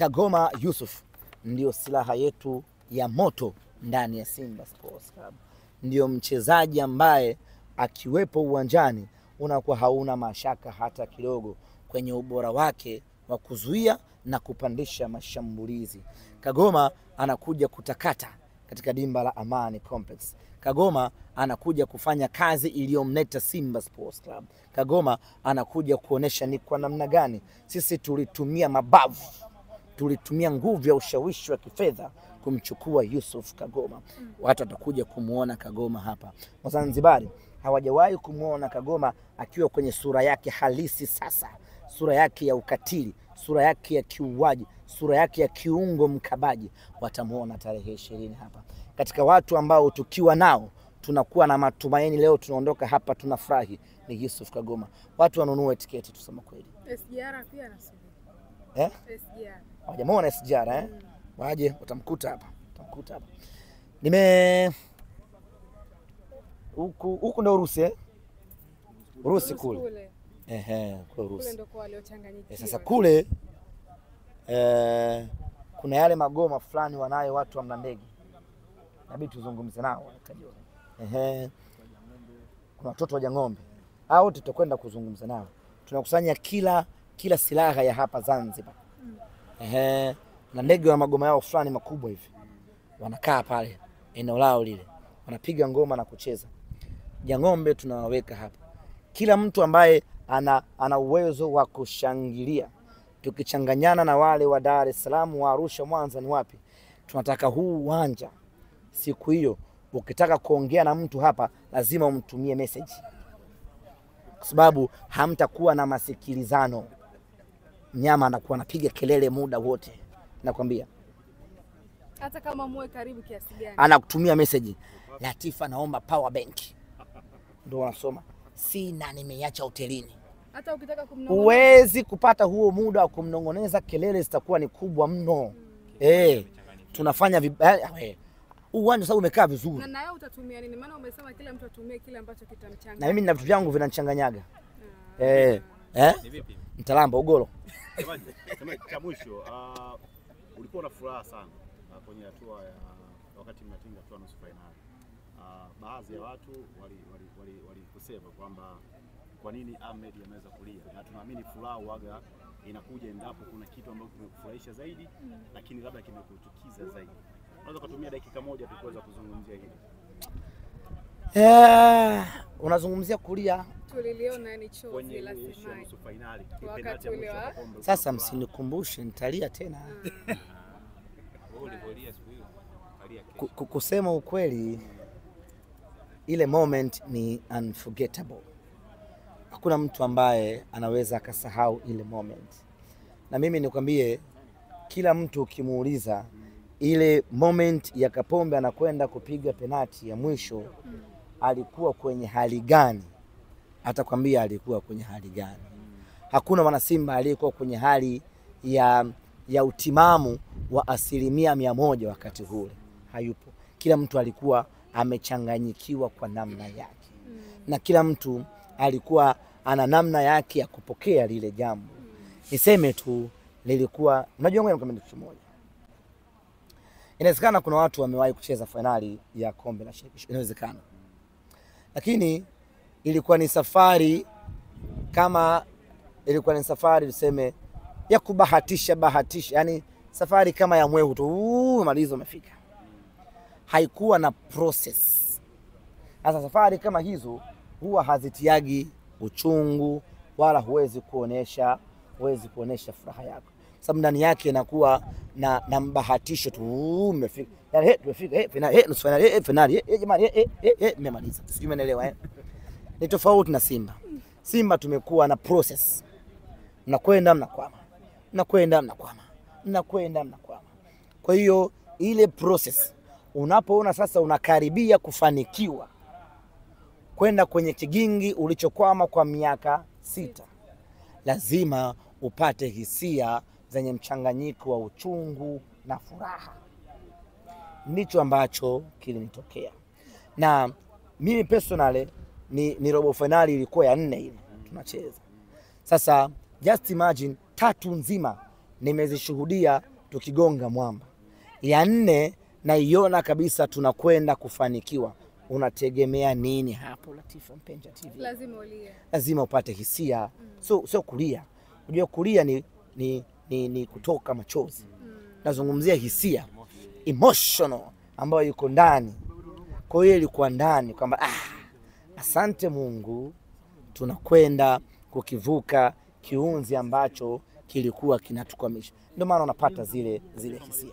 Kagoma Yusuf ndio silaha yetu ya moto ndani ya Simba Sports Club. Ndio mchezaji ambaye akiwepo uwanjani unakuwa hauna mashaka hata kidogo kwenye ubora wake wa kuzuia na kupandisha mashambulizi. Kagoma anakuja kutakata katika dimba la Amani Complex. Kagoma anakuja kufanya kazi iliyomleta Simba Sports Club. Kagoma anakuja kuonesha ni kwa namna gani sisi tulitumia mabavu, tulitumia nguvu ya ushawishi wa kifedha kumchukua Yusuf Kagoma. Watu watakuja kumuona Kagoma hapa. Wazanzibari hawajawahi kumuona Kagoma akiwa kwenye sura yake halisi sasa. Sura yake ya ukatili, sura yake ya kiuaji, sura yake ya kiungo mkabaji. Watamuona tarehe 20 hapa. Katika watu ambao tukiwa nao tunakuwa na matumaini, leo tunaondoka hapa tunafurahi, ni Yusuf Kagoma. Watu wanunue tiketi tusema kweli. SGR pia nasema. SGR. Hawajamuona SGR Waje utamkuta hapa. Utamkuta hapa. Huku ndo Urusi Urusi kule. Kwa Urusi. Kule ndo kwa waliochanganyikiwa. Sasa kule kuna yale magoma fulani wanayo watu wa Mlandege. Inabidi tuzungumze nao wakajua. Kuna watoto wa Jang'ombe. Hao wote tutakwenda kuzungumza nao. Tunakusanya kila silaha ya hapa Zanzibar. Na ndege wa magoma yao fulani makubwa hivi. Wanakaa pale eneo lao lile. Wanapiga ngoma na kucheza. Jang'ombe tunawaweka hapa. Kila mtu ambaye ana uwezo wa kushangilia, tukichanganyana na wale wa Dar es Salaam, wa Arusha, Mwanza, ni wapi? Tunataka huu uwanja siku hiyo ukitaka kuongea na mtu hapa lazima umtumie message. Kwa sababu hamtakuwa na masikilizano. Mnyama anakuwa anapiga kelele muda wote. Nakwambia. Hata kama muwe karibu kiasi gani. Anakutumia message. Latifa naomba power bank. Ndio wanasoma. Sina, nimeiacha hotelini. Hata ukitaka kumnong'oneza huwezi kupata huo muda wa kumnong'oneza, kelele zitakuwa ni kubwa mno. Tunafanya vibaya. Uwanja sasa umekaa vizuri. Na wewe utatumia nini? Maana umesema kila mtu atumie kile ambacho kitamchanganya. Na mimi nina vitu vyangu vinanichanganyaga. Ni vipi? Mtalamba ugoro. Sema cha mwisho, ulikuwa na furaha sana kwenye hatua ya wakati mnatinga hatua nusu finali. Baadhi ya watu walikusema kwamba kwa nini Ahmed ameweza kulia, na tunaamini furaha waga inakuja endapo kuna kitu ambacho kimekufurahisha zaidi lakini labda kimekuchukiza zaidi. Unaweza kutumia dakika moja tu kuweza kuzungumzia hili. Unazungumzia kulia. Tuliliona ni chozi la nusu finali. Sasa msinikumbushe, nitalia tena. Kusema ukweli, ile moment ni unforgettable. Hakuna mtu ambaye anaweza akasahau ile moment. Na mimi nikwambie, kila mtu ukimuuliza ile moment ya Kapombe anakwenda kupiga penati ya mwisho alikuwa kwenye hali gani, atakwambia alikuwa kwenye hali gani. Hakuna mwana Simba aliyekuwa kwenye hali ya utimamu wa 100% wakati ule. Hayupo. Kila mtu alikuwa amechanganyikiwa kwa namna yake. Na kila mtu alikuwa ana namna yake ya kupokea lile jambo. Niseme tu lilikuwa, unajua ngoja nikwambie kitu kimoja. Inawezekana kuna watu wamewahi kucheza finali ya kombe la shirikisho, inawezekana. Lakini ilikuwa ni safari, kama ilikuwa ni safari tuseme ya kubahatisha, yani safari kama ya mwehu tu, malizo umefika. Haikuwa na process. Sasa safari kama hizo huwa hazitiagi uchungu wala huwezi kuonesha furaha yako. Sababu ndani yake inakuwa na mbahatisho tu, umefika. Yaani tumefika nusu finali, jamani mmemaliza. Sijui umeelewa Ni tofauti na Simba. Simba tumekuwa na process. Mnakwenda mnakwama. Mnakwenda mnakwama. Mnakwenda mnakwama. Kwa hiyo ile process unapoona sasa unakaribia kufanikiwa kwenda kwenye kigingi ulichokwama kwa miaka 6, lazima upate hisia zenye mchanganyiko wa uchungu na furaha. Ndicho ambacho kilinitokea. Na mimi personally ni robo finali ilikuwa ya 4 ile tunacheza. Sasa just imagine 3 nzima nimezishuhudia tukigonga mwamba. Ya 4 naiona kabisa tunakwenda kufanikiwa. Unategemea nini hapo Latifa Mpenja TV? Lazima ulie. Lazima upate hisia. Sio kulia. Unajua kulia ni kutoka machozi. Nazungumzia hisia, emotional ambayo yuko ndani. Kwa hiyo ilikuwa ndani kwamba asante Mungu, tunakwenda kukivuka kiunzi ambacho kilikuwa kinatukwamisha. Ndio maana unapata zile hisia.